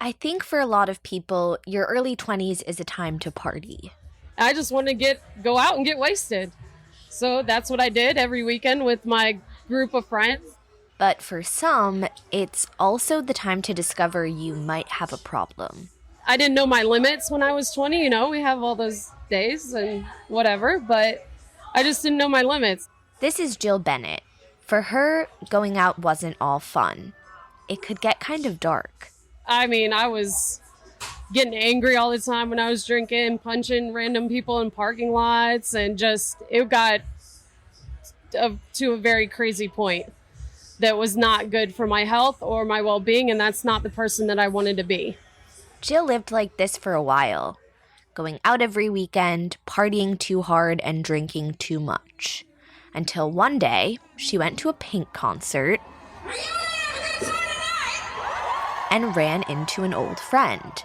I think for a lot of people, your early 20s is a time to party. I just want to go out and get wasted. So that's what I did every weekend with my group of friends. But for some, it's also the time to discover you might have a problem. I didn't know my limits when I was 20. We have all those days and whatever, but I just didn't know my limits. This is Jill Bennett. For her, going out wasn't all fun. It could get kind of dark. I was getting angry all the time when I was drinking, punching random people in parking lots, and it got to a very crazy point that was not good for my health or my well-being, and that's not the person that I wanted to be. Jill lived like this for a while, going out every weekend, partying too hard, and drinking too much. Until one day, she went to a Pink concert and ran into an old friend.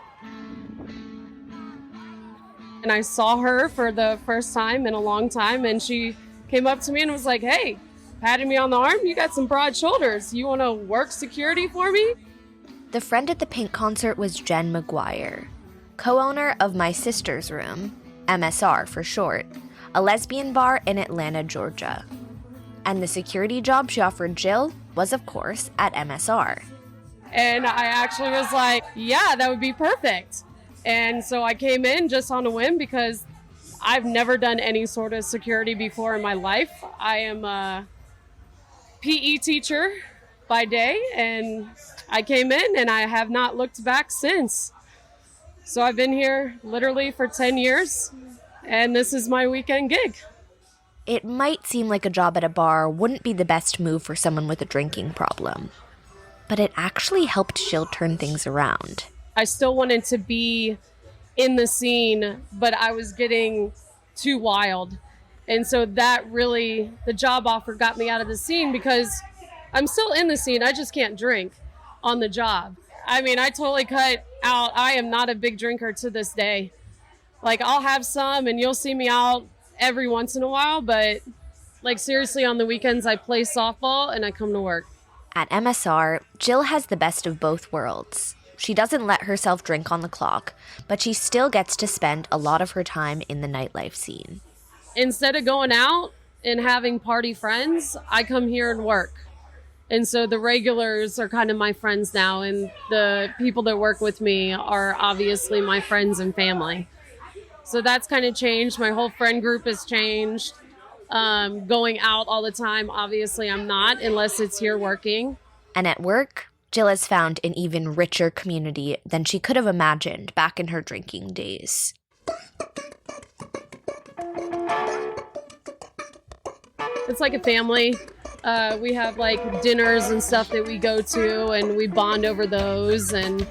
And I saw her for the first time in a long time, and she came up to me and was like, "Hey," patted me on the arm, "you got some broad shoulders. You want to work security for me?" The friend at the Pink concert was Jami Maguire, co-owner of My Sister's Room, MSR for short, a lesbian bar in Atlanta, Georgia. And the security job she offered Jill was, of course, at MSR. And I actually was like, yeah, that would be perfect. And so I came in just on a whim because I've never done any sort of security before in my life. I am a PE teacher by day, and I came in and I have not looked back since. So I've been here literally for 10 years, and this is my weekend gig. It might seem like a job at a bar wouldn't be the best move for someone with a drinking problem, but it actually helped Jill turn things around. I still wanted to be in the scene, but I was getting too wild. And so the job offer got me out of the scene because I'm still in the scene. I just can't drink on the job. I totally cut out. I am not a big drinker to this day. Like, I'll have some and you'll see me out every once in a while, but seriously, on the weekends I play softball and I come to work. At MSR, Jill has the best of both worlds. She doesn't let herself drink on the clock, but she still gets to spend a lot of her time in the nightlife scene. Instead of going out and having party friends, I come here and work. And so the regulars are kind of my friends now, and the people that work with me are obviously my friends and family. So that's kind of changed. My whole friend group has changed. Going out all the time, obviously I'm not, unless it's here working. And at work, Jill has found an even richer community than she could have imagined back in her drinking days. It's like a family. We have dinners and stuff that we go to, and we bond over those. And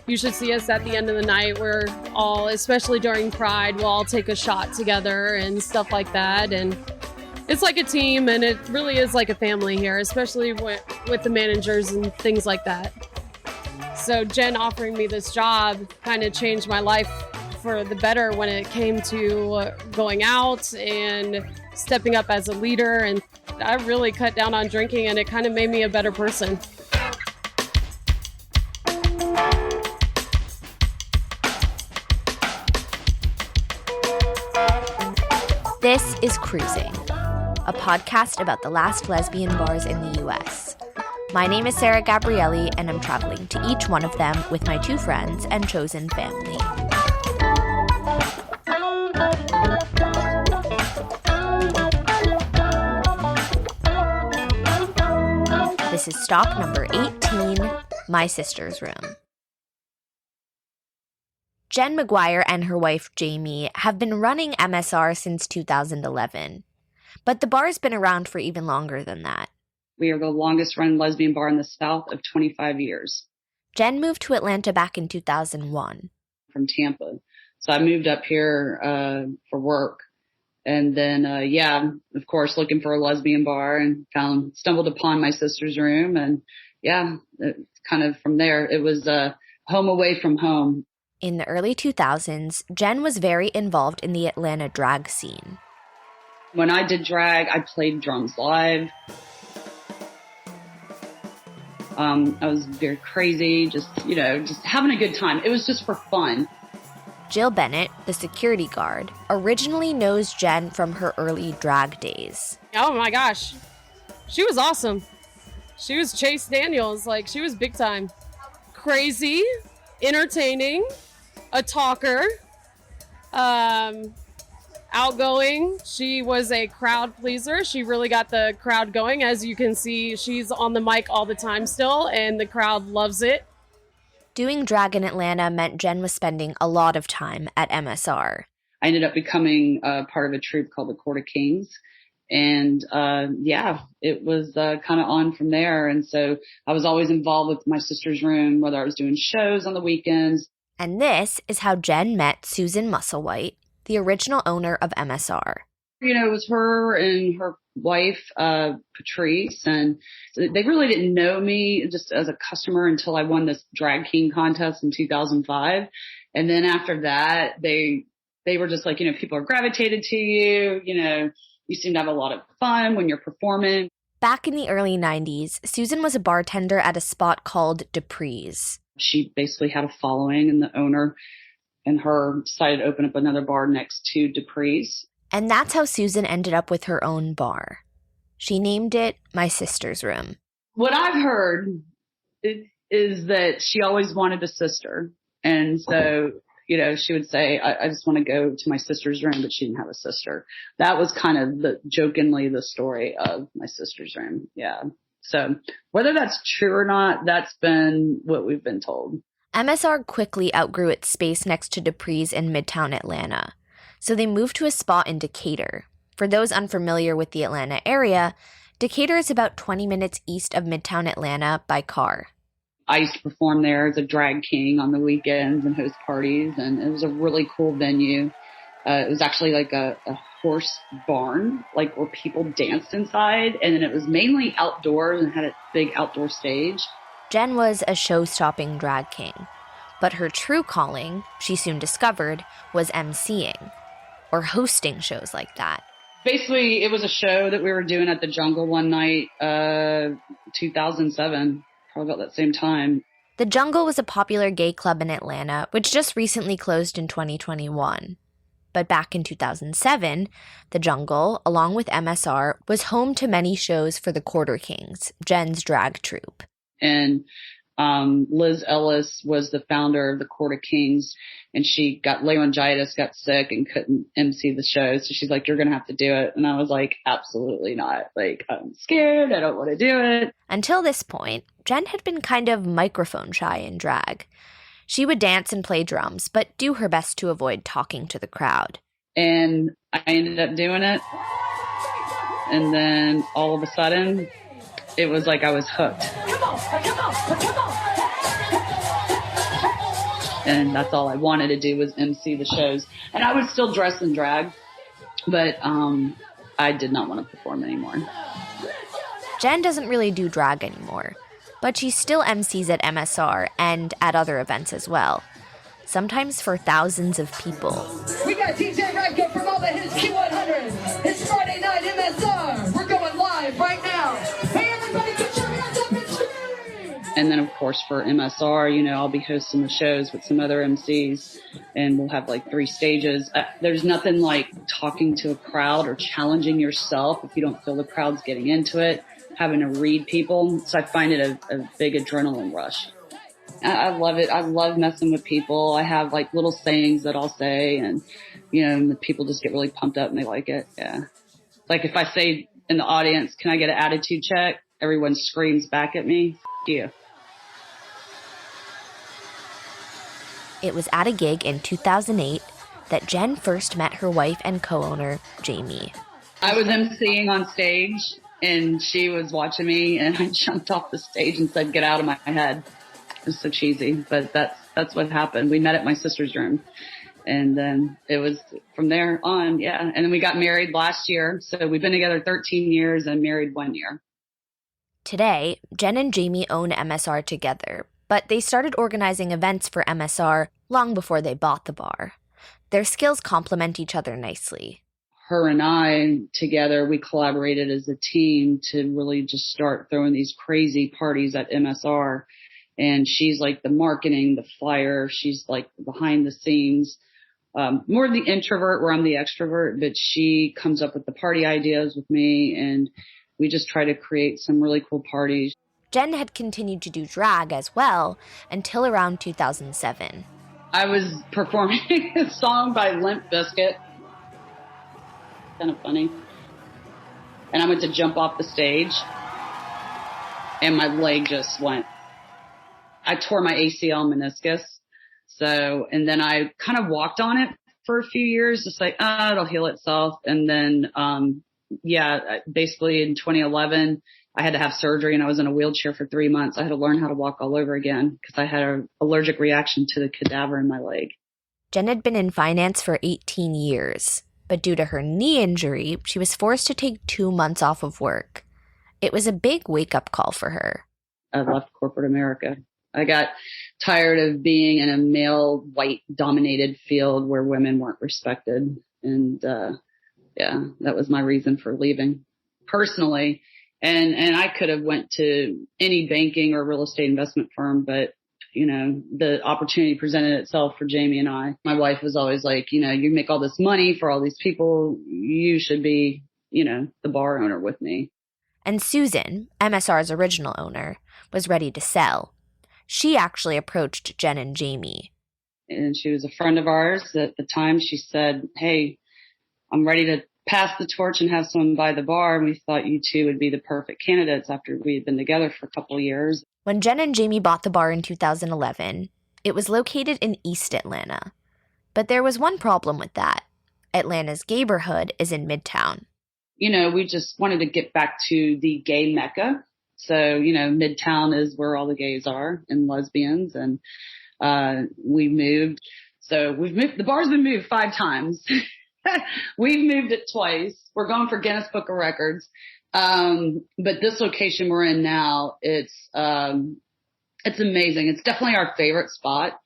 you should see us at the end of the night. We're all, especially during Pride, we'll all take a shot together and stuff like that. And it's like a team, and it really is like a family here, especially with the managers and things like that. So Jen offering me this job kind of changed my life for the better when it came to going out and stepping up as a leader. And I really cut down on drinking, and it kind of made me a better person. This is Cruising, a podcast about the last lesbian bars in the U.S. My name is Sarah Gabrielli, and I'm traveling to each one of them with my two friends and chosen family. This is stop number 18, My Sister's Room. Jami Maguire and her wife, Jami, have been running MSR since 2011. But the bar's been around for even longer than that. We are the longest running lesbian bar in the South of 25 years. Jen moved to Atlanta back in 2001. From Tampa. So I moved up here for work. And then, of course, looking for a lesbian bar and stumbled upon My Sister's Room. And kind of from there, it was home away from home. In the early 2000s, Jen was very involved in the Atlanta drag scene. When I did drag, I played drums live. I was very crazy, just having a good time. It was just for fun. Jill Bennett, the security guard, originally knows Jen from her early drag days. Oh my gosh. She was awesome. She was Chase Daniels. Like, she was big time. Crazy, entertaining, a talker, outgoing. She was a crowd pleaser. She really got the crowd going. As you can see, she's on the mic all the time still, and the crowd loves it. Doing drag in Atlanta meant Jen was spending a lot of time at MSR. I ended up becoming part of a troupe called the Court of Kings. And it was kind of on from there. And so I was always involved with my sister's room, whether I was doing shows on the weekends. And this is how Jen met Susan Musselwhite, the original owner of MSR. It was her and her wife, Patrice, and they really didn't know me just as a customer until I won this Drag King contest in 2005. And then after that, they were just like, people are gravitated to you, you seem to have a lot of fun when you're performing. Back in the early 90s, Susan was a bartender at a spot called Dupree's. She basically had a following, and the owner and her decided to open up another bar next to Dupree's. And that's how Susan ended up with her own bar. She named it My Sister's Room. What I've heard is that she always wanted a sister. And so, she would say, I just want to go to my sister's room, but she didn't have a sister. That was kind of jokingly the story of My Sister's Room. Yeah. So whether that's true or not, that's been what we've been told. MSR quickly outgrew its space next to Dupree's in Midtown Atlanta. So they moved to a spot in Decatur. For those unfamiliar with the Atlanta area, Decatur is about 20 minutes east of Midtown Atlanta by car. I used to perform there as a drag king on the weekends and host parties, and it was a really cool venue. It was actually like a horse barn, like where people danced inside, and then it was mainly outdoors and had a big outdoor stage. Jen was a show-stopping drag king, but her true calling, she soon discovered, was emceeing, or hosting shows like that. Basically, it was a show that we were doing at the Jungle one night, 2007, probably about that same time. The Jungle was a popular gay club in Atlanta, which just recently closed in 2021. But back in 2007, the Jungle, along with MSR, was home to many shows for the Quarter Kings, Jen's drag troupe. And Liz Ellis was the founder of the Court of Kings, and she got laryngitis, got sick, and couldn't MC the show. So she's like, "You're going to have to do it." And I was like, "Absolutely not. Like, I'm scared. I don't want to do it." Until this point, Jen had been kind of microphone shy in drag. She would dance and play drums, but do her best to avoid talking to the crowd. And I ended up doing it. And then all of a sudden, it was like I was hooked. And that's all I wanted to do was MC the shows. And I would still dress in drag, but I did not want to perform anymore. Jen doesn't really do drag anymore, but she still MCs at MSR and at other events as well, sometimes for thousands of people. We got DJ Ranko from all the hits Q100. It's Friday night MSR. We're going live right now. Hey, everybody, put your hands up and scream! And then, of course, for MSR, I'll be hosting the shows with some other MCs, and we'll have like 3 stages. There's nothing like talking to a crowd or challenging yourself if you don't feel the crowd's getting into it, having to read people. So I find it a big adrenaline rush. I love it. I love messing with people. I have like little sayings that I'll say, and the people just get really pumped up and they like it. Yeah. Like if I say in the audience, "Can I get an attitude check?" Everyone screams back at me. F you. It was at a gig in 2008 that Jen first met her wife and co-owner, Jami. I was emceeing on stage, and she was watching me, and I jumped off the stage and said, "Get out of my head." It was so cheesy, but that's what happened. We met at my sister's room, and then it was from there on, yeah. And then we got married last year, so we've been together 13 years and married 1 year. Today, Jen and Jami own MSR together, but they started organizing events for MSR long before they bought the bar. Their skills complement each other nicely. her and I together, we collaborated as a team to really just start throwing these crazy parties at MSR. And she's like the marketing, the flyer. She's like behind the scenes, more the introvert where I'm the extrovert, but she comes up with the party ideas with me, and we just try to create some really cool parties. Jen had continued to do drag as well until around 2007. I was performing a song by Limp Bizkit. Kind of funny. And I went to jump off the stage, and my leg just went. I tore my ACL meniscus. So, and then I kind of walked on it for a few years, just like, it'll heal itself. And then, basically in 2011, I had to have surgery, and I was in a wheelchair for 3 months. I had to learn how to walk all over again because I had an allergic reaction to the cadaver in my leg. Jen had been in finance for 18 years, but due to her knee injury, she was forced to take 2 months off of work. It was a big wake-up call for her. I left corporate America. I got tired of being in a male, white-dominated field where women weren't respected. And, that was my reason for leaving personally. And I could have went to any banking or real estate investment firm, but, the opportunity presented itself for Jami and I. My wife was always like, you make all this money for all these people. You should be, the bar owner with me. And Susan, MSR's original owner, was ready to sell. She actually approached Jen and Jami. And she was a friend of ours. At the time, she said, hey, I'm ready to pass the torch and have someone buy the bar. And we thought you two would be the perfect candidates after we had been together for a couple of years. When Jen and Jami bought the bar in 2011, it was located in East Atlanta. But there was one problem with that. Atlanta's gayborhood is in Midtown. We just wanted to get back to the gay mecca. So, Midtown is where all the gays are and lesbians. And we moved. So the bar's been moved 5 times. We've moved it twice. We're going for Guinness Book of Records. But this location we're in now, it's amazing. It's definitely our favorite spot.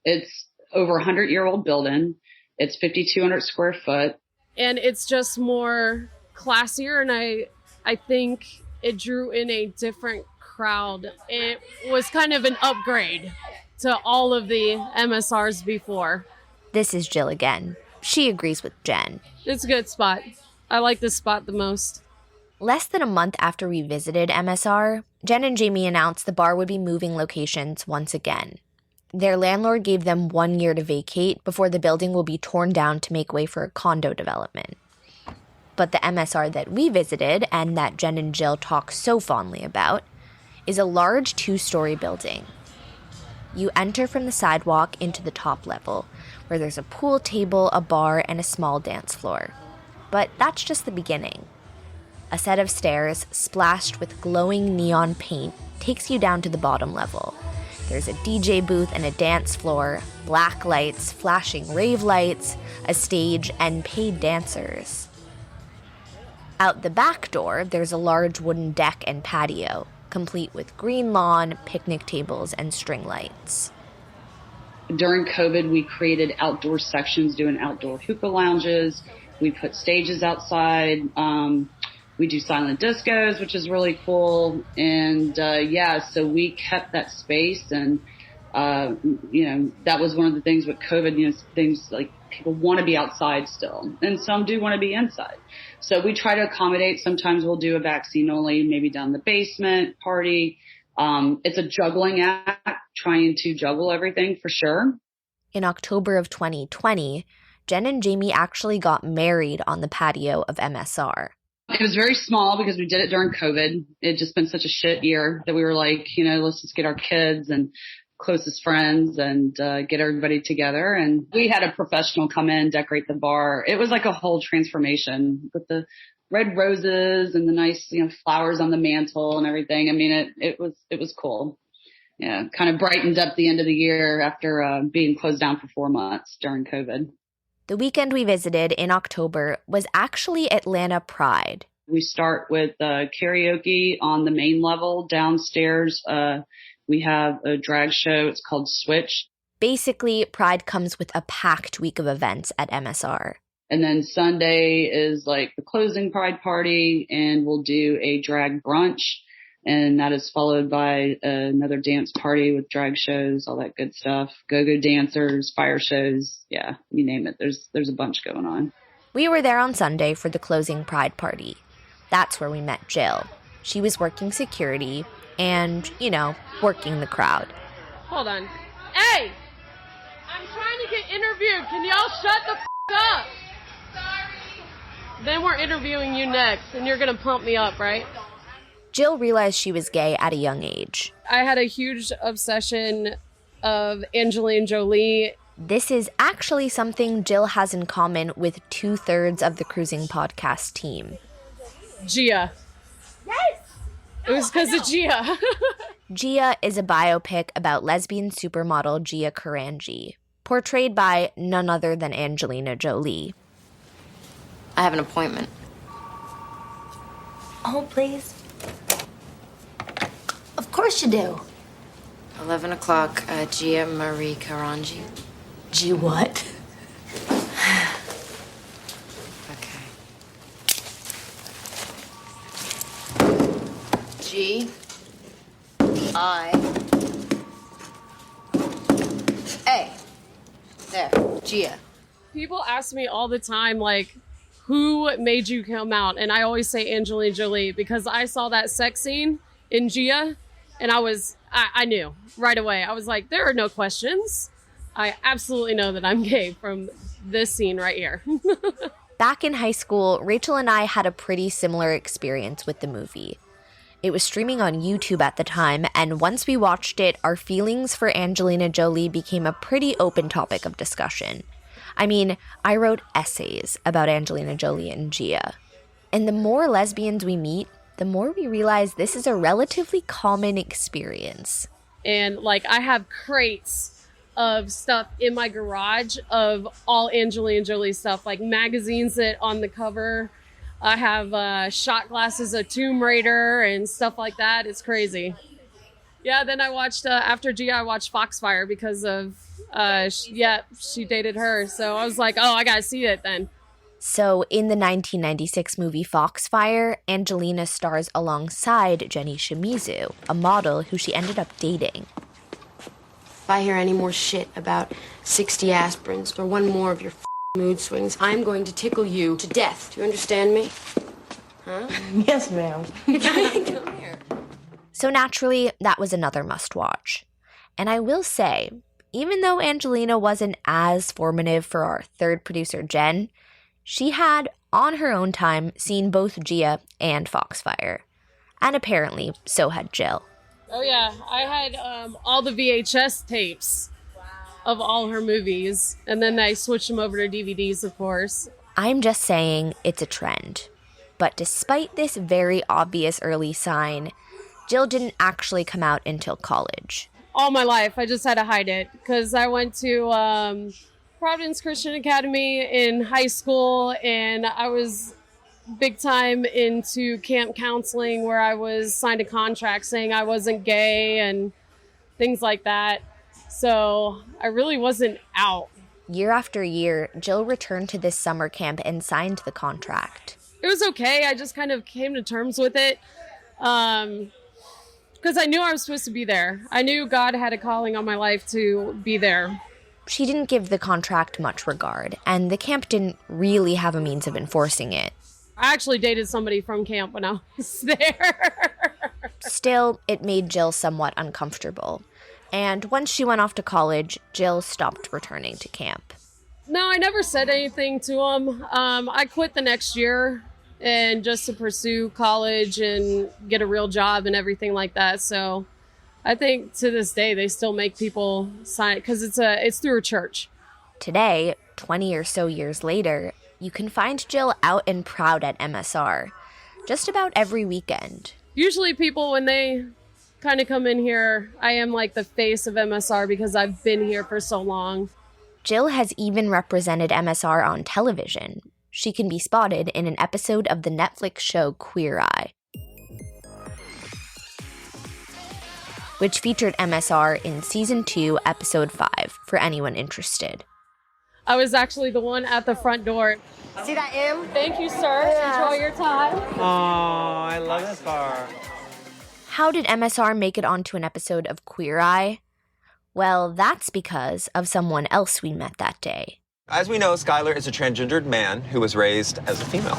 It's over a 100-year-old building. It's 5,200 square foot. And it's just more classier. And I think it drew in a different crowd. It was kind of an upgrade to all of the MSRs before. This is Jill again. She agrees with Jen. It's a good spot. I like this spot the most. Less than a month after we visited MSR, Jen and Jami announced the bar would be moving locations once again. Their landlord gave them 1 year to vacate before the building will be torn down to make way for a condo development. But the MSR that we visited, and that Jen and Jill talk so fondly about, is a large 2-story building. You enter from the sidewalk into the top level, where there's a pool table, a bar, and a small dance floor. But that's just the beginning. A set of stairs, splashed with glowing neon paint, takes you down to the bottom level. There's a DJ booth and a dance floor, black lights, flashing rave lights, a stage, and paid dancers. Out the back door, there's a large wooden deck and patio, complete with green lawn, picnic tables, and string lights. During COVID, we created outdoor sections, doing outdoor hookah lounges. We put stages outside. We do silent discos, which is really cool. And, so we kept that space. And, that was one of the things with COVID, things like people want to be outside still. And some do want to be inside. So we try to accommodate. Sometimes we'll do a vaccine only, maybe down the basement party. It's a juggling act, trying to juggle everything for sure. In October of 2020, Jen and Jami actually got married on the patio of MSR. It was very small because we did it during COVID. It had just been such a shit year that we were like, let's just get our kids and closest friends and get everybody together. And we had a professional come in, decorate the bar. It was like a whole transformation with the red roses and the nice, flowers on the mantle and everything. I mean, it was cool. Yeah, kind of brightened up the end of the year after being closed down for 4 months during COVID. The weekend we visited in October was actually Atlanta Pride. We start with karaoke on the main level. Downstairs, we have a drag show. It's called Switch. Basically, Pride comes with a packed week of events at MSR. And then Sunday is like the closing pride party, and we'll do a drag brunch. And that is followed by another dance party with drag shows, all that good stuff. Go-go dancers, fire shows. Yeah, you name it. There's a bunch going on. We were there on Sunday for the closing pride party. That's where we met Jill. She was working security and, working the crowd. Hold on. Hey! I'm trying to get interviewed. Can y'all shut the up? Sorry. Then we're interviewing you next, and you're going to pump me up, right? Jill realized she was gay at a young age. I had a huge obsession of Angelina Jolie. This is actually something Jill has in common with 2/3 of the Cruising podcast team. Gia. Yes! It was because of Gia. Gia is a biopic about lesbian supermodel Gia Karanji, portrayed by none other than Angelina Jolie. I have an appointment. Oh, please. Of course you do. 11 o'clock, Gia Marie Karanji. G what? Okay. G. I. A. There, Gia. People ask me all the time, like, who made you come out? And I always say Angelina Jolie, because I saw that sex scene in Gia, and I knew right away. I was like, there are no questions. I absolutely know that I'm gay from this scene right here. Back in high school, Rachel and I had a pretty similar experience with the movie. It was streaming on YouTube at the time, and once we watched it, our feelings for Angelina Jolie became a pretty open topic of discussion. I mean, I wrote essays about Angelina Jolie and Gia. And the more lesbians we meet, the more we realize this is a relatively common experience. And, like, I have crates of stuff in my garage of all Angelina Jolie stuff, like magazines that on the cover. I have shot glasses of Tomb Raider and stuff like that. It's crazy. Yeah, then I watched, after Gia, I watched Foxfire because of, she dated her. So I was like, oh, I gotta see it then. So in the 1996 movie Foxfire, Angelina stars alongside Jenny Shimizu, a model who she ended up dating. If I hear any more shit about 60 aspirins or one more of your mood swings, I'm going to tickle you to death. Do you understand me? Huh? Yes, ma'am. Come here. So naturally, that was another must-watch. And I will say, even though Angelina wasn't as formative for our third producer, Jen, she had, on her own time, seen both Gia and Foxfire. And apparently, so had Jill. Oh, yeah. I had all the VHS tapes of all her movies. And then I switched them over to DVDs, of course. I'm just saying it's a trend. But despite this very obvious early sign, Jill didn't actually come out until college. All my life, I just had to hide it. Because I went to Providence Christian Academy in high school, and I was big time into camp counseling, where I was signed a contract saying I wasn't gay and things like that. So I really wasn't out. Year after year, Jill returned to this summer camp and signed the contract. It was okay. I just kind of came to terms with it because I knew I was supposed to be there. I knew God had a calling on my life to be there. She didn't give the contract much regard, and the camp didn't really have a means of enforcing it. I actually dated somebody from camp when I was there. Still, it made Jill somewhat uncomfortable. And once she went off to college, Jill stopped returning to camp. No, I never said anything to him. I quit the next year and just to pursue college and get a real job and everything like that. So I think to this day they still make people sign it because it's through a church. Today, 20 or so years later, you can find Jill out and proud at MSR just about every weekend. Usually people, when they kind of come in here, I am like the face of MSR because I've been here for so long. Jill has even represented MSR on television. She can be spotted in an episode of the Netflix show Queer Eye, which featured MSR in Season 2, Episode 5, for anyone interested. I was actually the one at the front door. See that M? Thank you, sir. Yeah. Enjoy your time. Oh, I love this bar. How did MSR make it onto an episode of Queer Eye? Well, that's because of someone else we met that day. As we know, Skyler is a transgendered man who was raised as a female.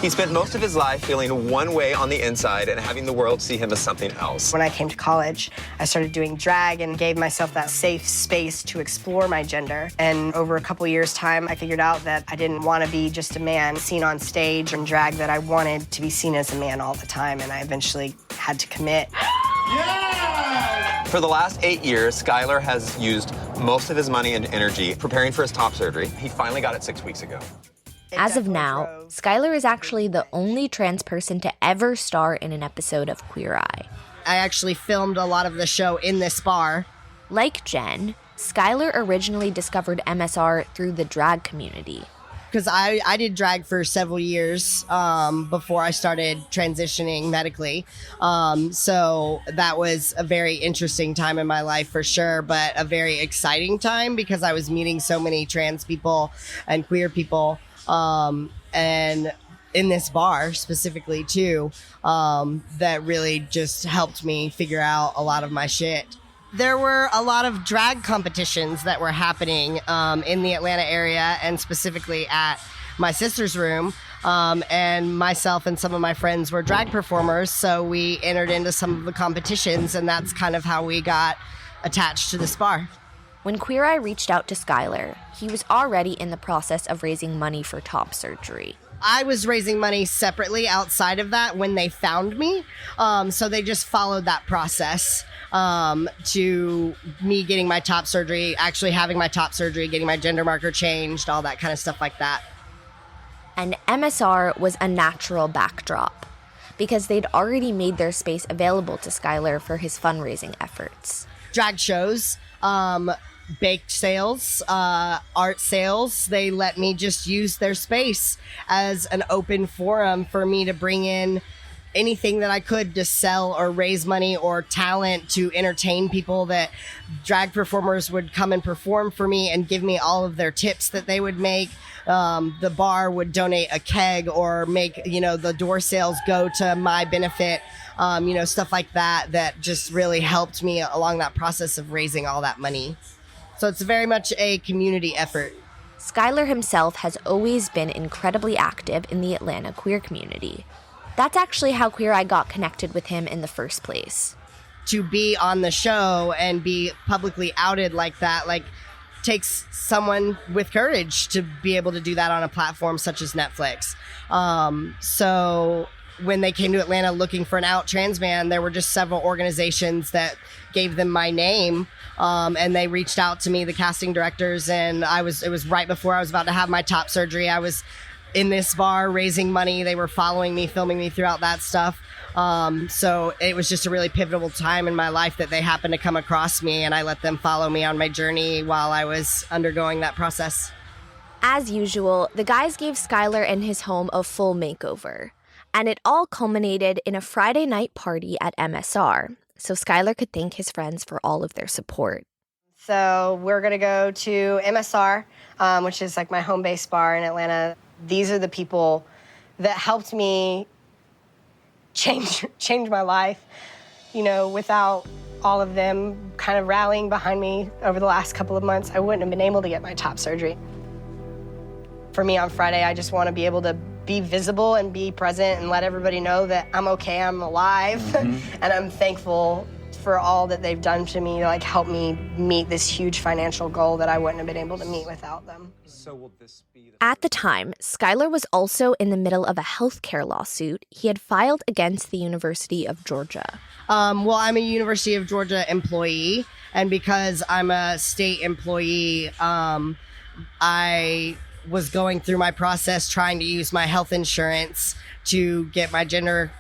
He spent most of his life feeling one way on the inside and having the world see him as something else. When I came to college, I started doing drag and gave myself that safe space to explore my gender. And over a couple years' time, I figured out that I didn't want to be just a man seen on stage and drag, that I wanted to be seen as a man all the time, and I eventually had to commit. Yeah! For the last 8 years, Skyler has used most of his money and energy preparing for his top surgery. He finally got it 6 weeks ago. As of now, Skyler is actually the only trans person to ever star in an episode of Queer Eye. I actually filmed a lot of the show in this bar. Like Jen, Skyler originally discovered MSR through the drag community. Because I did drag for several years before I started transitioning medically. So that was a very interesting time in my life for sure, but a very exciting time because I was meeting so many trans people and queer people. And in this bar specifically too, that really just helped me figure out a lot of my shit. There were a lot of drag competitions that were happening in the Atlanta area and specifically at my sister's room. And myself and some of my friends were drag performers, so we entered into some of the competitions, and that's kind of how we got attached to this bar. When Queer Eye reached out to Skyler, he was already in the process of raising money for top surgery. I was raising money separately outside of that when they found me. So they just followed that process to me getting my top surgery, actually having my top surgery, getting my gender marker changed, all that kind of stuff like that. And MSR was a natural backdrop because they'd already made their space available to Skyler for his fundraising efforts. Drag shows, baked sales, art sales. They let me just use their space as an open forum for me to bring in anything that I could to sell or raise money or talent to entertain people. That drag performers would come and perform for me and give me all of their tips that they would make. The bar would donate a keg or make, the door sales go to my benefit. Stuff like that just really helped me along that process of raising all that money. So it's very much a community effort. Skyler himself has always been incredibly active in the Atlanta queer community. That's actually how Queer Eye got connected with him in the first place. To be on the show and be publicly outed like that, takes someone with courage to be able to do that on a platform such as Netflix. So when they came to Atlanta looking for an out trans man, there were just several organizations that gave them my name. And they reached out to me, the casting directors, and it was right before I was about to have my top surgery. I was in this bar raising money. They were following me, filming me throughout that stuff. So it was just a really pivotal time in my life that they happened to come across me, and I let them follow me on my journey while I was undergoing that process. As usual, the guys gave Skyler and his home a full makeover. And it all culminated in a Friday night party at MSR, so Skyler could thank his friends for all of their support. So we're going to go to MSR, which is like my home base bar in Atlanta. These are the people that helped me change my life. Without all of them kind of rallying behind me over the last couple of months, I wouldn't have been able to get my top surgery. For me on Friday, I just want to be able to be visible and be present and let everybody know that I'm okay, I'm alive. Mm-hmm. And I'm thankful for all that they've done to me to help me meet this huge financial goal that I wouldn't have been able to meet without them. So will this be At the time, Skyler was also in the middle of a healthcare lawsuit he had filed against the University of Georgia. Well, I'm a University of Georgia employee, and because I'm a state employee, I was going through my process trying to use my health insurance to get my gender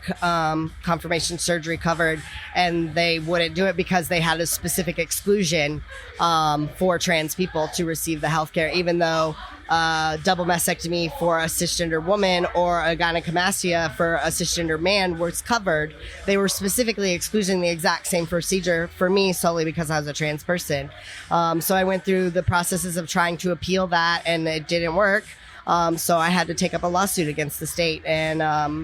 confirmation surgery covered, and they wouldn't do it because they had a specific exclusion for trans people to receive the healthcare, even though double mastectomy for a cisgender woman or a gynecomastia for a cisgender man was covered. They were specifically excluding the exact same procedure for me solely because I was a trans person. So I went through the processes of trying to appeal that, and it didn't work. So I had to take up a lawsuit against the state, and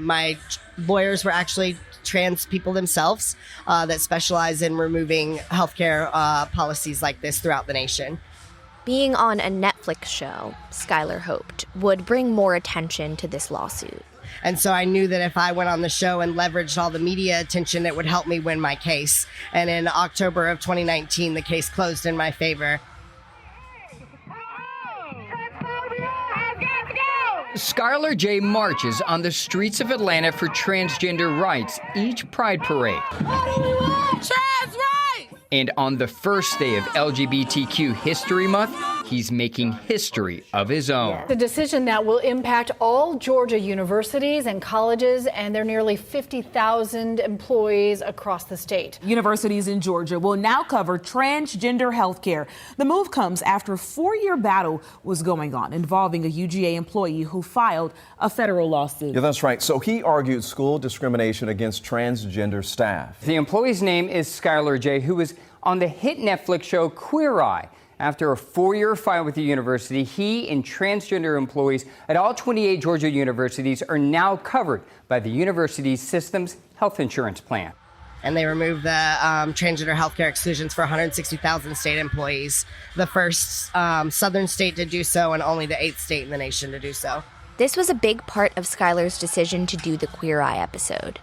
my lawyers were actually trans people themselves that specialize in removing healthcare policies like this throughout the nation. Being on a Netflix show, Skyler hoped, would bring more attention to this lawsuit. And so I knew that if I went on the show and leveraged all the media attention, it would help me win my case. And in October of 2019, the case closed in my favor. Skyler J. marches on the streets of Atlanta for transgender rights each Pride Parade. Trans rights! And on the first day of LGBTQ History Month, he's making history of his own. The decision that will impact all Georgia universities and colleges and their nearly 50,000 employees across the state. Universities in Georgia will now cover transgender health care. The move comes after a 4-year battle was going on involving a UGA employee who filed a federal lawsuit. Yeah, that's right. So he argued school discrimination against transgender staff. The employee's name is Skyler J., who was on the hit Netflix show Queer Eye. After a 4-year fight with the university, he and transgender employees at all 28 Georgia universities are now covered by the university's Systems Health Insurance Plan. And they removed the transgender healthcare exclusions for 160,000 state employees, the first southern state to do so and only the 8th state in the nation to do so. This was a big part of Skyler's decision to do the Queer Eye episode.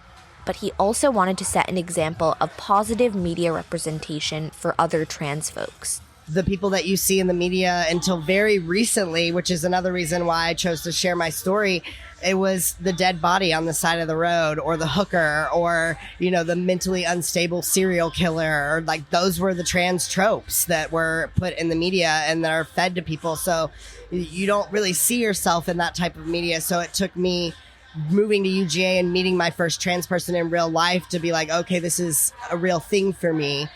But he also wanted to set an example of positive media representation for other trans folks. The people that you see in the media until very recently, which is another reason why I chose to share my story, it was the dead body on the side of the road, or the hooker, or, you know, the mentally unstable serial killer, or like those were the trans tropes that were put in the media and that are fed to people. So you don't really see yourself in that type of media. So it took me moving to UGA and meeting my first trans person in real life to be like, okay, this is a real thing for me.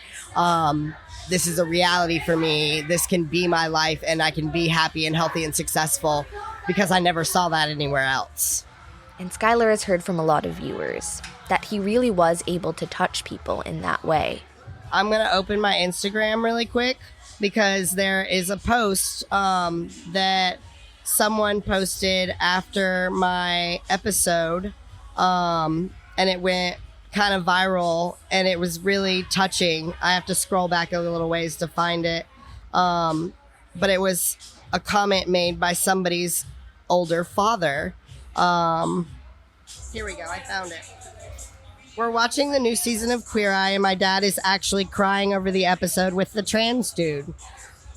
This is a reality for me. This can be my life, and I can be happy and healthy and successful, because I never saw that anywhere else. And Skyler has heard from a lot of viewers that he really was able to touch people in that way. I'm going to open my Instagram really quick, because there is a post that someone posted after my episode, and it went kind of viral, and it was really touching. I have to scroll back a little ways to find it. But it was a comment made by somebody's older father. Here we go, I found it. We're watching the new season of Queer Eye, and my dad is actually crying over the episode with the trans dude.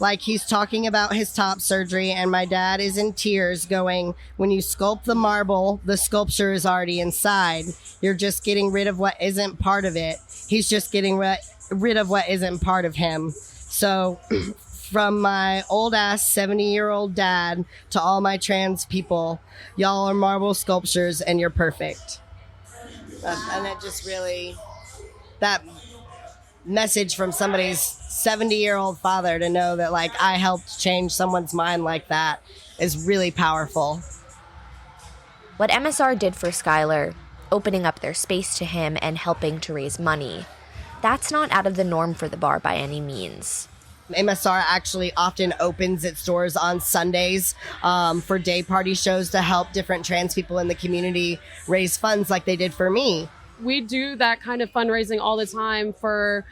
Like, he's talking about his top surgery, and my dad is in tears going, when you sculpt the marble, the sculpture is already inside. You're just getting rid of what isn't part of it. He's just getting rid of what isn't part of him. So from my old ass 70-year-old dad to all my trans people, y'all are marble sculptures and you're perfect. And it just really, that message from somebody's 70-year-old father to know that, like, I helped change someone's mind like that is really powerful. What MSR did for Skyler, opening up their space to him and helping to raise money, that's not out of the norm for the bar by any means. MSR actually often opens its doors on Sundays for day party shows to help different trans people in the community raise funds like they did for me. We do that kind of fundraising all the time for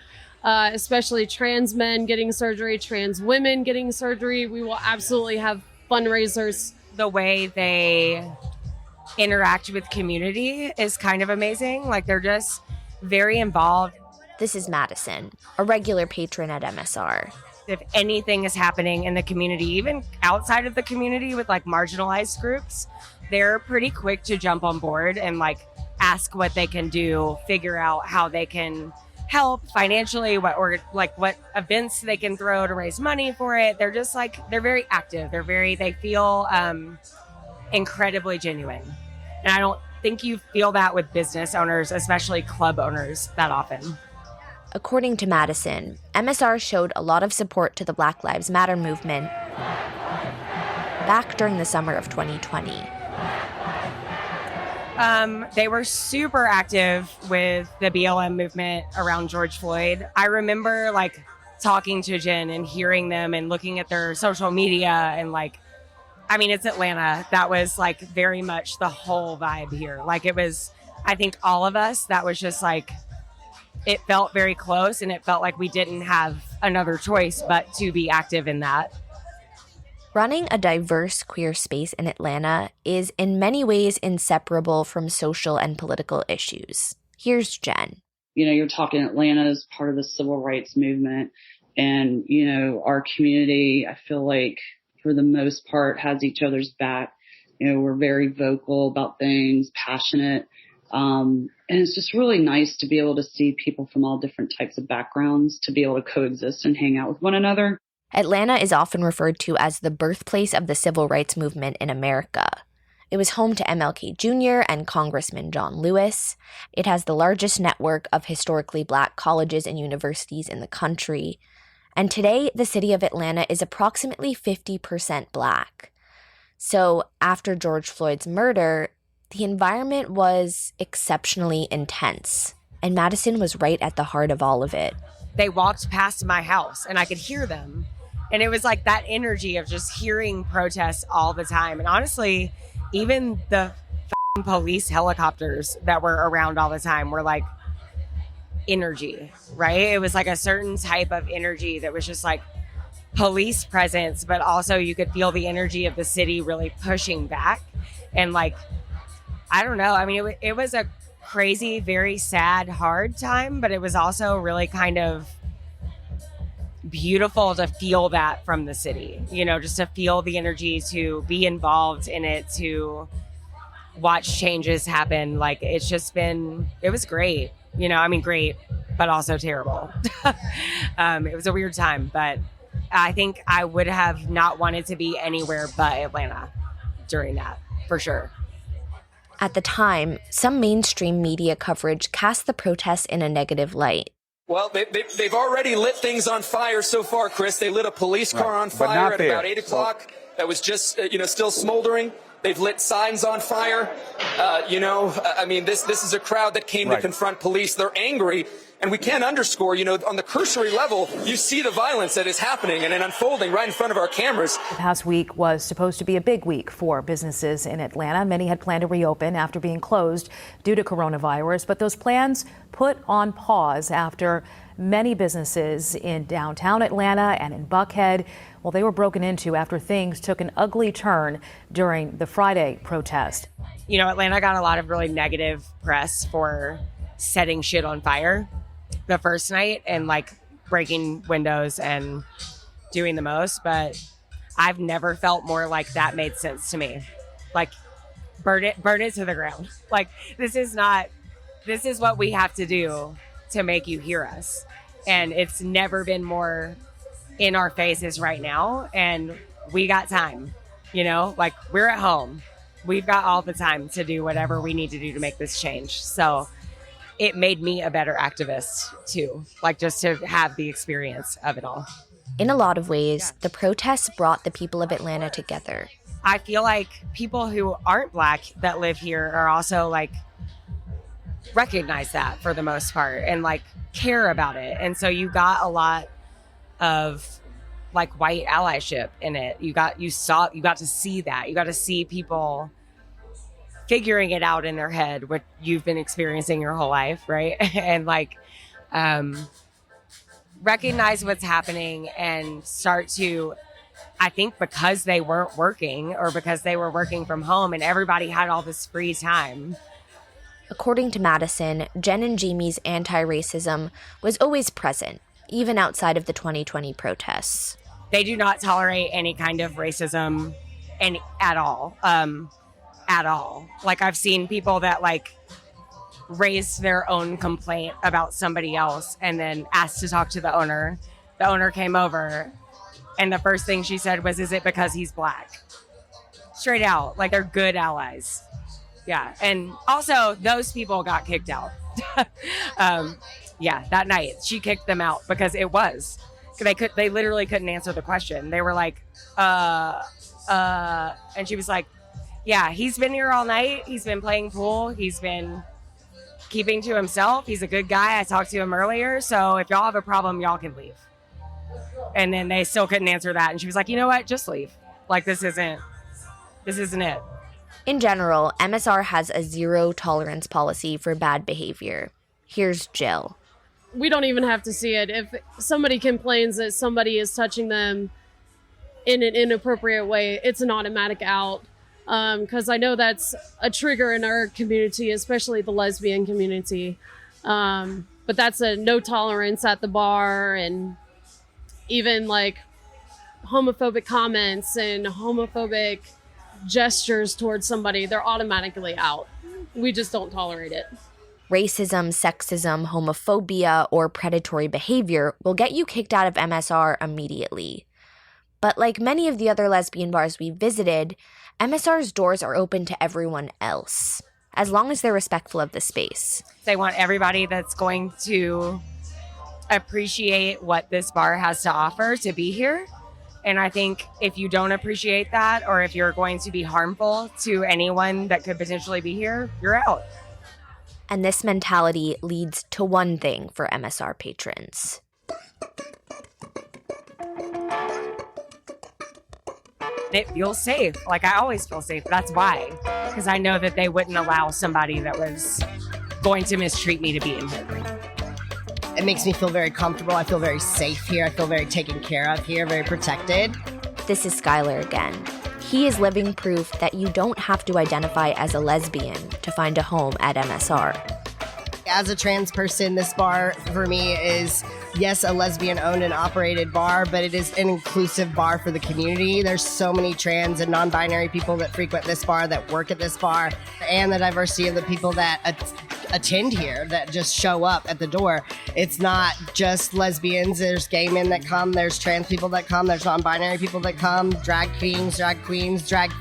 especially trans men getting surgery, trans women getting surgery. We will absolutely have fundraisers. The way they interact with community is kind of amazing. Like, they're just very involved. This is Madison, a regular patron at MSR. If anything is happening in the community, even outside of the community with like marginalized groups, they're pretty quick to jump on board and like ask what they can do, figure out how they can help financially, what events they can throw to raise money for it. They're just like, they're very active. They feel incredibly genuine. And think you feel that with business owners, especially club owners, that often. According to Madison, MSR showed a lot of support to the Black Lives Matter movement back during the summer of 2020. They were super active with the BLM movement around George Floyd. I remember like talking to Jen and hearing them and looking at their social media and like, I mean, it's Atlanta. That was like very much the whole vibe here. Like it was, I think all of us, that was just like, it felt very close and it felt like we didn't have another choice but to be active in that. Running a diverse queer space in Atlanta is in many ways inseparable from social and political issues. Here's Jen. You know, you're talking Atlanta as part of the civil rights movement. And, you know, our community, I feel like for the most part has each other's back. You know, we're very vocal about things, passionate. And it's just really nice to be able to see people from all different types of backgrounds to be able to coexist and hang out with one another. Atlanta is often referred to as the birthplace of the civil rights movement in America. It was home to MLK Jr. and Congressman John Lewis. It has the largest network of historically Black colleges and universities in the country. And today, the city of Atlanta is approximately 50% Black. So after George Floyd's murder, the environment was exceptionally intense. And Madison was right at the heart of all of it. They walked past my house and I could hear them. And it was like that energy of just hearing protests all the time. And honestly, even the police helicopters that were around all the time were like energy, right? It was like a certain type of energy that was just like police presence, but also you could feel the energy of the city really pushing back. And like, I don't know. I mean, it was a crazy, very sad, hard time, but it was also really kind of beautiful to feel that from the city, you know, just to feel the energy, to be involved in it, to watch changes happen. Like it's just been, it was great, you know, I mean, great, but also terrible. It was a weird time, but I think I would have not wanted to be anywhere but Atlanta during that, for sure. At the time, some mainstream media coverage cast the protests in a negative light. Well, they've already lit things on fire so far, Chris. They lit a police car on fire at about 8 o'clock that was just, still smoldering. They've lit signs on fire. I mean, this is a crowd that came to confront police. They're angry. And we can't underscore, on the cursory level, you see the violence that is happening and unfolding right in front of our cameras. The past week was supposed to be a big week for businesses in Atlanta. Many had planned to reopen after being closed due to coronavirus, but those plans put on pause after many businesses in downtown Atlanta and in Buckhead, well, they were broken into after things took an ugly turn during the Friday protest. Atlanta got a lot of really negative press for setting shit on fire the first night and like breaking windows and doing the most, but I've never felt more like that made sense to me. Like burn it to the ground. Like this is what we have to do to make you hear us. And it's never been more in our faces right now. And we got time, like we're at home. We've got all the time to do whatever we need to do to make this change. So it made me a better activist too, like just to have the experience of it all. In a lot of ways, the protests brought the people of Atlanta together. I feel like people who aren't Black that live here are also like recognize that for the most part and like care about it. And so you got a lot of like white allyship in it. You got to see that. You got to see people figuring it out in their head, what you've been experiencing your whole life, right? And like recognize what's happening and start to, I think because they weren't working or because they were working from home and everybody had all this free time. According to Madison, Jen and Jami's anti-racism was always present, even outside of the 2020 protests. They do not tolerate any kind of racism at all. At all. Like I've seen people that like raised their own complaint about somebody else and then asked to talk to the owner. The owner came over and the first thing she said was, "Is it because he's Black?" Straight out. Like they're good allies. Yeah. And also those people got kicked out. That night she kicked them out because they literally couldn't answer the question. They were like, and she was like, yeah, he's been here all night. He's been playing pool. He's been keeping to himself. He's a good guy. I talked to him earlier. So if y'all have a problem, y'all can leave. And then they still couldn't answer that. And she was like, you know what? Just leave. Like, this isn't it. In general, MSR has a zero tolerance policy for bad behavior. Here's Jill. We don't even have to see it. If somebody complains that somebody is touching them in an inappropriate way, it's an automatic out. Because I know that's a trigger in our community, especially the lesbian community. But that's a no tolerance at the bar, and even like homophobic comments and homophobic gestures towards somebody, they're automatically out. We just don't tolerate it. Racism, sexism, homophobia, or predatory behavior will get you kicked out of MSR immediately. But like many of the other lesbian bars we visited, MSR's doors are open to everyone else, as long as they're respectful of the space. They want everybody that's going to appreciate what this bar has to offer to be here. And I think if you don't appreciate that, or if you're going to be harmful to anyone that could potentially be here, you're out. And this mentality leads to one thing for MSR patrons. It feels safe. Like, I always feel safe. That's why. Because I know that they wouldn't allow somebody that was going to mistreat me to be in here. It makes me feel very comfortable. I feel very safe here. I feel very taken care of here, very protected. This is Skyler again. He is living proof that you don't have to identify as a lesbian to find a home at MSR. As a trans person, this bar for me is, yes, a lesbian-owned and operated bar, but it is an inclusive bar for the community. There's so many trans and non-binary people that frequent this bar, that work at this bar, and the diversity of the people that attend here, that just show up at the door. It's not just lesbians. There's gay men that come. There's trans people that come. There's non-binary people that come. Drag kings, drag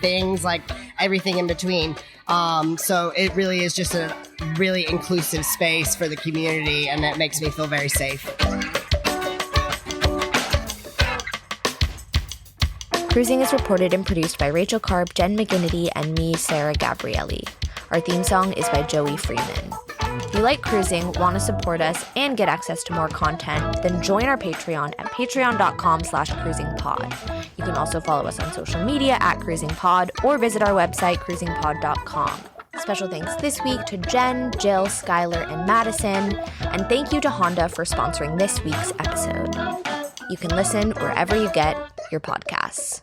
things, like everything in between. So it really is just a really inclusive space for the community, and that makes me feel very safe. Cruising is reported and produced by Rachel Karp, Jen McGinity, and me, Sarah Gabrielli. Our theme song is by Joey Freeman. If you like Cruising, want to support us, and get access to more content, then join our Patreon at patreon.com/cruisingpod. You can also follow us on social media at cruisingpod, or visit our website, cruisingpod.com. Special thanks this week to Jen, Jill, Skyler, and Madison, and thank you to Honda for sponsoring this week's episode. You can listen wherever you get your podcasts.